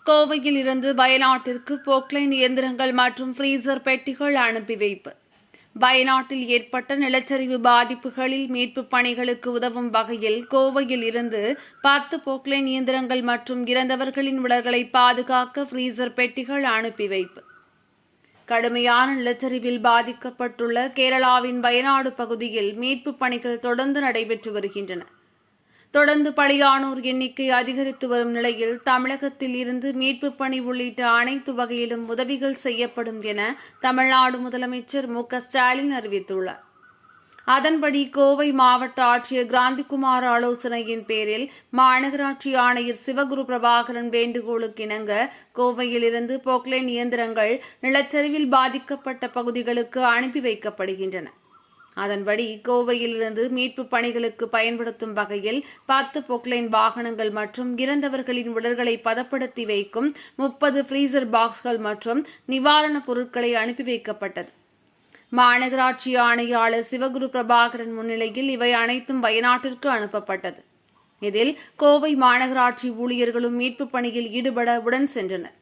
கோவையில் இருந்து வயநாட்டிற்கு போக்லைன் இயந்திரங்கள் மற்றும் ஃப்ரீசர் பெட்டிகள் அனுப்பி வைப்பு. வயநாட்டில் ஏற்பட்ட நிலச்சரிவு பாதிப்புகளில் மீட்புப் பணிகளுக்கு உதவும் வகையில் கோவையில் இருந்து 10 போக்லைன் இயந்திரங்கள் மற்றும் இறந்தவர்களின் உடல்களை பாதுகாக்க ஃப்ரீசர் பெட்டிகள் அனுப்பி வைப்பு. கடுமையான நிலச்சரிவில் பாதிக்கப்பட்டுள்ள கேரளாவின் வயநாடு பகுதியில் மீட்புப் பணிகள் தொடர்ந்து நடைபெற்று வருகின்றன. தொடர்ந்து பலியானோர் எண்ணிக்கை அதிகரித்து வரும் நிலையில் தமிழகத்தில் இருந்து மீட்புப் பணி உள்ளிட்ட அனைத்து வகையிலும் உதவிகள் செய்யப்படும் என தமிழ்நாடு முதலமைச்சர் மு.க.ஸ்டாலின் அறிவித்துள்ளார். அதன்படி கோவை மாவட்ட ஆட்சியர் கிராந்திகுமார் ஆலோசனையின் பேரில் மாநகராட்சி ஆணையர் சிவகுரு பிரபாகரன் வேண்டுகோளுக்கு இணங்க கோவையில் இருந்து போக்லைன் இயந்திரங்கள் நிலச்சரிவில் பாதிக்கப்பட்ட பகுதிகளுக்கு அனுப்பி வைக்கப்படுகின்றன. அதன்படி கோவையில் இருந்து மீட்புப் பணிகளுக்கு பயன்படுத்தும் வகையில் 10 போக்லைன் வாகனங்கள் மற்றும் இறந்தவர்களின் உடல்களை பதப்படுத்தி வைக்கும் 30 ஃப்ரீசர் பாக்ஸ்கள் மற்றும் நிவாரணப் பொருட்களை அனுப்பி வைக்கப்பட்டது. மாநகராட்சி ஆணையாளர் சிவகுரு பிரபாகரன் முன்னிலையில் இவை அனைத்தும் வயநாட்டிற்கு அனுப்பப்பட்டது. இதில் கோவை மாநகராட்சி ஊழியர்களும் மீட்புப் பணியில் ஈடுபட உடன் சென்றனர்.